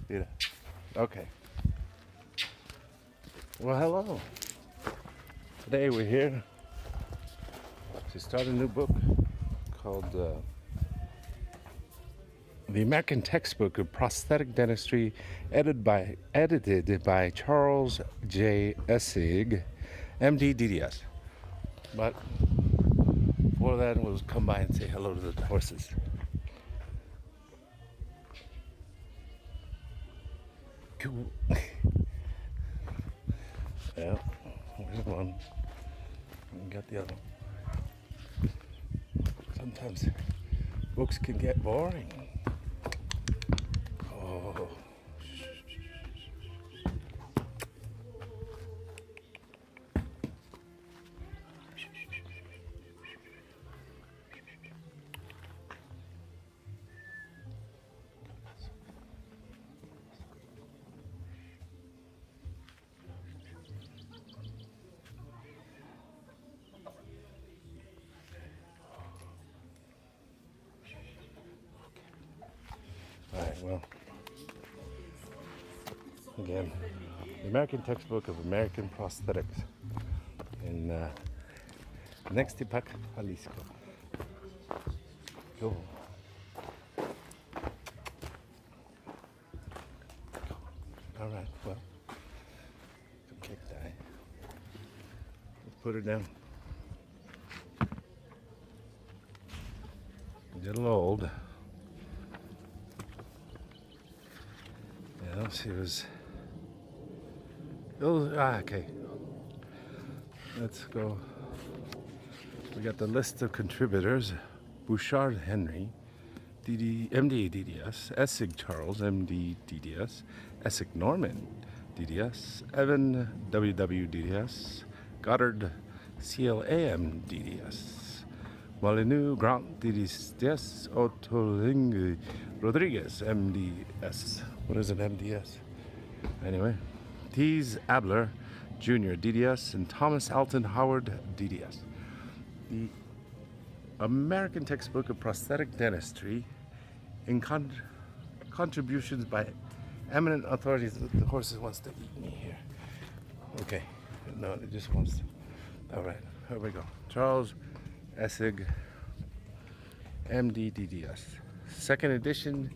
Yeah. Okay. Well, hello. Today we're here to start a new book called The American Textbook of Prosthetic Dentistry, edited by Charles J. Essig, MD DDS. But before that, we'll come by and say hello to the horses. Cool. Yeah, there's one. And got the other one. Sometimes books can get boring. Oh. All right, well, again, the American Textbook of American Prosthetics in Nextipac, Jalisco. Go. All right, well, okay, die. Let's put her down. A little old. Yeah, she was. Oh, okay. Let's go. We got the list of contributors: Bouchard Henry, MD DDS, Essig Charles, MD DDS, Essig Norman DDS, Evan WW DDS, Goddard CLAM DDS, Molyneux Grant DDS, Ottolinghi Rodriguez MDS. What is an MDS? Anyway, Tees Abler Jr. DDS and Thomas Alton Howard DDS. The American Textbook of Prosthetic Dentistry in contributions by eminent authorities. The horse wants to eat me here. Okay. No, it just wants to. All right. Here we go. Charles Essig, MD DDS. Second edition.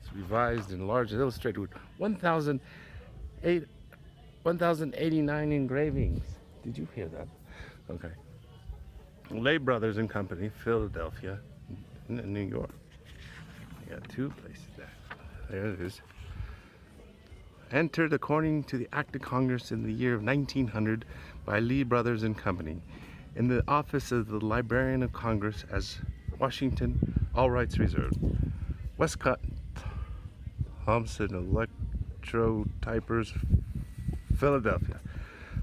It's revised, enlarged, and illustrated with 1,089 engravings. Did you hear that? Okay. Lay Brothers and Company, Philadelphia, New York. You got two places there. There it is. Entered according to the Act of Congress in the year of 1900 by Lee Brothers and Company in the office of the Librarian of Congress as Washington, all rights reserved. Westcott Thompson Electrotypers, Philadelphia.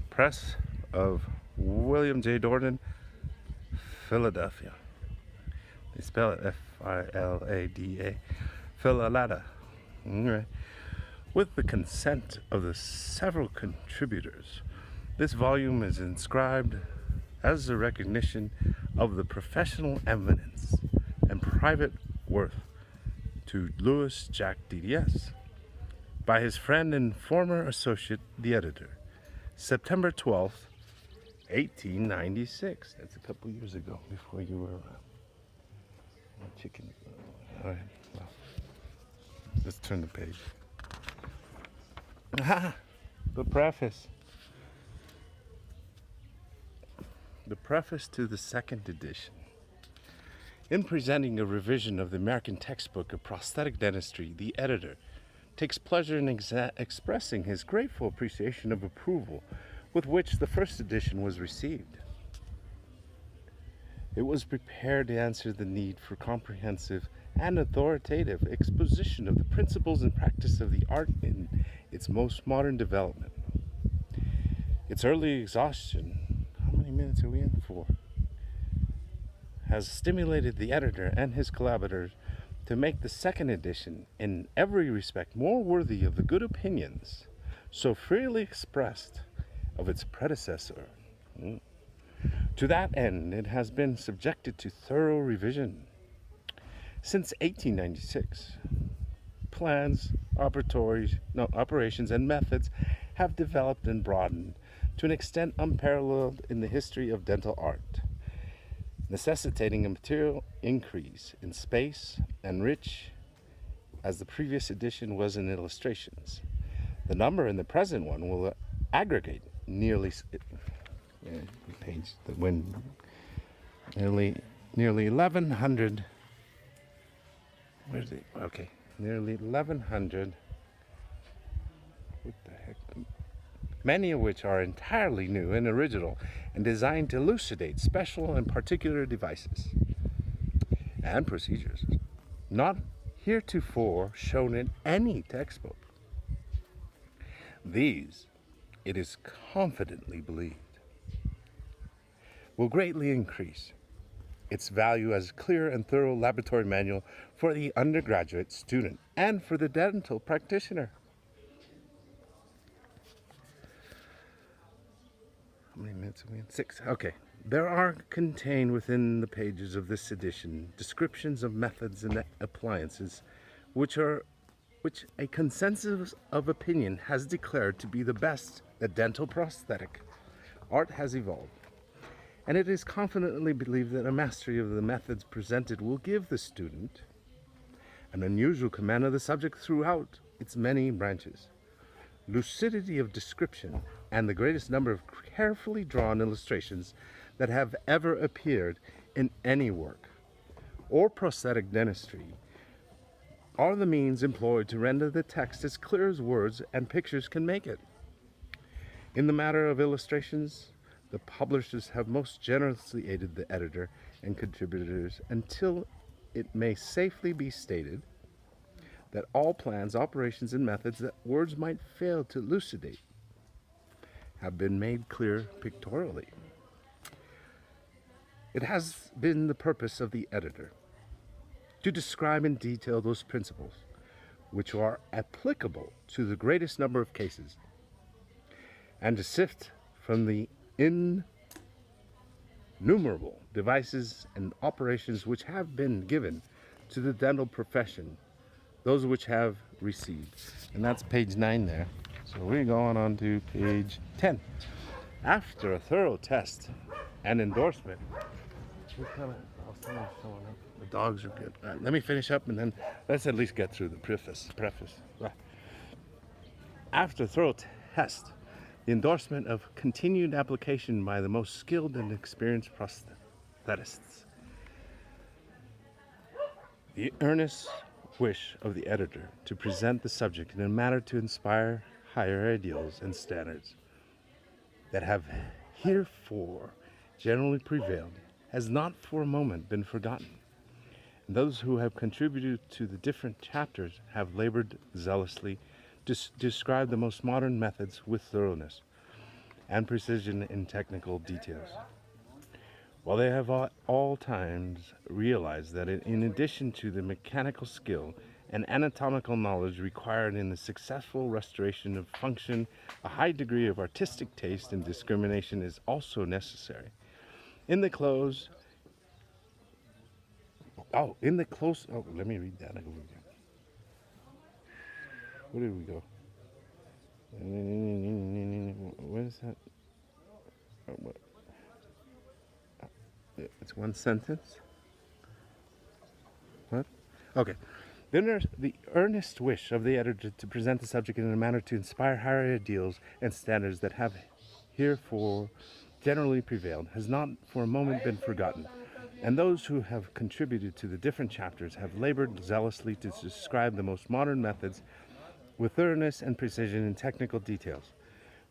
Press of William J. Dordan, Philadelphia. They spell it Filada. Philalada. All right. With the consent of the several contributors, this volume is inscribed as a recognition of the professional eminence and private worth to Louis Jack DDS by his friend and former associate, the editor, September 12th, 1896. That's a couple years ago, before you were around. Chicken. All right. Well, let's turn the page. The preface. The preface to the second edition. In presenting a revision of the American Textbook of Prosthetic Dentistry, the editor takes pleasure in expressing his grateful appreciation of approval with which the first edition was received. It was prepared to answer the need for comprehensive and authoritative exposition of the principles and practice of the art in its most modern development. Its early exhaustion, how many minutes are we in for? Has stimulated the editor and his collaborators to make the second edition in every respect more worthy of the good opinions so freely expressed of its predecessor. To that end, it has been subjected to thorough revision. Since 1896, plans, operations, and methods have developed and broadened to an extent unparalleled in the history of dental art, necessitating a material increase in space and rich as the previous edition was in illustrations. The number in the present one will aggregate nearly nearly 1100. Where's it? Okay, nearly 1100. What the heck? Many of which are entirely new and original and designed to elucidate special and particular devices and procedures not heretofore shown in any textbook. These, it is confidently believed, will greatly increase its value as a clear and thorough laboratory manual for the undergraduate student and for the dental practitioner. How many minutes are we in? 6. Okay. There are contained within the pages of this edition descriptions of methods and appliances which a consensus of opinion has declared to be the best that dental prosthetic art has evolved. And it is confidently believed that a mastery of the methods presented will give the student an unusual command of the subject throughout its many branches, lucidity of description, and the greatest number of carefully drawn illustrations that have ever appeared in any work or prosthetic dentistry are the means employed to render the text as clear as words and pictures can make it. In the matter of illustrations, the publishers have most generously aided the editor and contributors until it may safely be stated that all plans, operations, and methods that words might fail to elucidate have been made clear pictorially. It has been the purpose of the editor to describe in detail those principles which are applicable to the greatest number of cases, and to sift from the innumerable devices and operations which have been given to the dental profession, those which have received. And that's page 9 there. So we're going on to page 10. After a thorough test and endorsement, the dogs are good. Let me finish up and then let's at least get through the preface. After a thorough test, the endorsement of continued application by the most skilled and experienced prosthetists, the earnest wish of the editor to present the subject in a manner to inspire higher ideals and standards that have heretofore generally prevailed has not for a moment been forgotten. And those who have contributed to the different chapters have labored zealously to describe the most modern methods with thoroughness and precision in technical details, while they have at all times realized that in addition to the mechanical skill and anatomical knowledge required in the successful restoration of function, a high degree of artistic taste and discrimination is also necessary. Let me read that over again. Where did we go? What is that? It's one sentence. What? Okay. The earnest wish of the editor to present the subject in a manner to inspire higher ideals and standards that have heretofore generally prevailed has not for a moment been forgotten, and those who have contributed to the different chapters have labored zealously to describe the most modern methods with thoroughness and precision in technical details,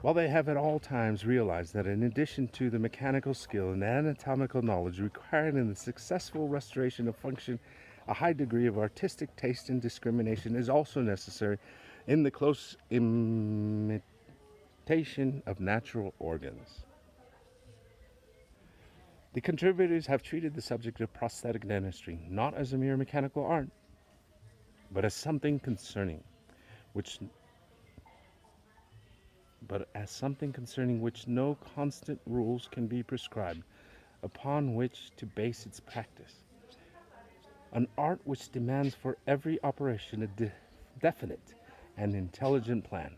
while they have at all times realized that in addition to the mechanical skill and anatomical knowledge required in the successful restoration of function, a high degree of artistic taste and discrimination is also necessary in the close imitation of natural organs. The contributors have treated the subject of prosthetic dentistry not as a mere mechanical art, but as something concerning which no constant rules can be prescribed upon which to base its practice. An art which demands for every operation a definite and intelligent plan,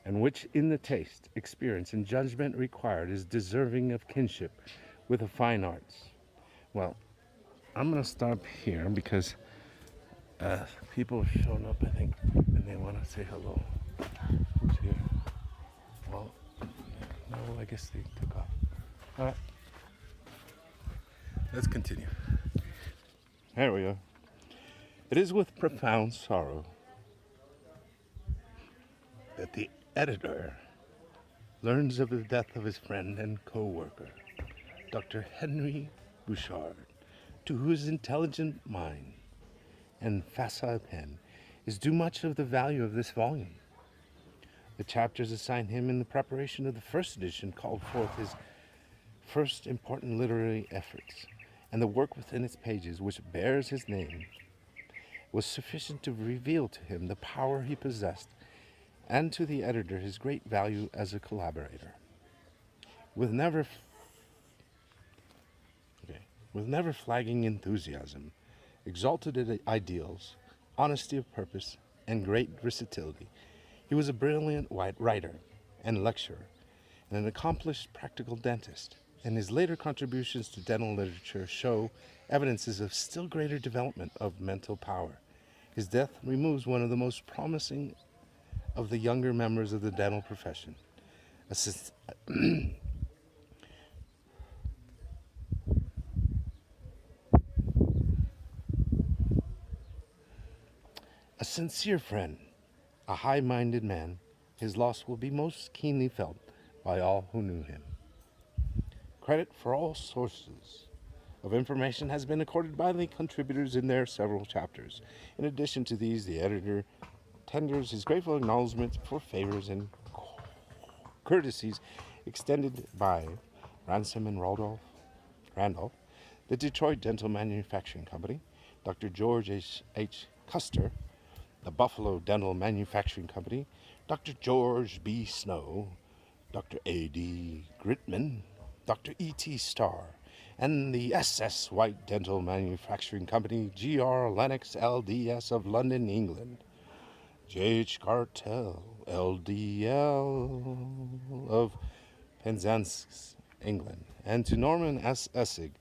and which in the taste, experience, and judgment required is deserving of kinship with the fine arts. Well, I'm going to stop here because people have shown up, I think, and they want to say hello. Who's here? Well, no, I guess they took off. All right. Let's continue. There we go. It is with profound sorrow that the editor learns of the death of his friend and co-worker, Dr. Henry Bouchard, to whose intelligent mind and facile pen is due much of the value of this volume. The chapters assigned him in the preparation of the first edition called forth his first important literary efforts, and the work within its pages, which bears his name, was sufficient to reveal to him the power he possessed, and to the editor his great value as a collaborator. With never flagging enthusiasm, exalted ideals, honesty of purpose, and great versatility, he was a brilliant writer and lecturer, and an accomplished practical dentist, and his later contributions to dental literature show evidences of still greater development of mental power. His death removes one of the most promising of the younger members of the dental profession. A sincere friend, a high-minded man, his loss will be most keenly felt by all who knew him. Credit for all sources of information has been accorded by the contributors in their several chapters. In addition to these, the editor tenders his grateful acknowledgments for favors and courtesies extended by Ransom and Randolph, the Detroit Dental Manufacturing Company, Dr. George H. Custer, the Buffalo Dental Manufacturing Company, Dr. George B. Snow, Dr. A.D. Gritman, Dr. E.T. Starr, and the S.S. White Dental Manufacturing Company, G.R. Lennox, L.D.S. of London, England, J.H. Cartel, L.D.L. of Penzance, England, and to Norman S. Essig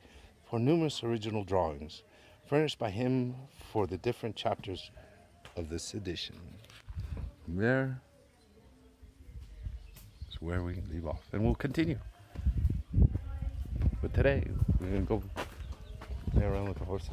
for numerous original drawings furnished by him for the different chapters of this edition. There is where we leave off, and we'll continue. But today, we're going to go play around with the horses.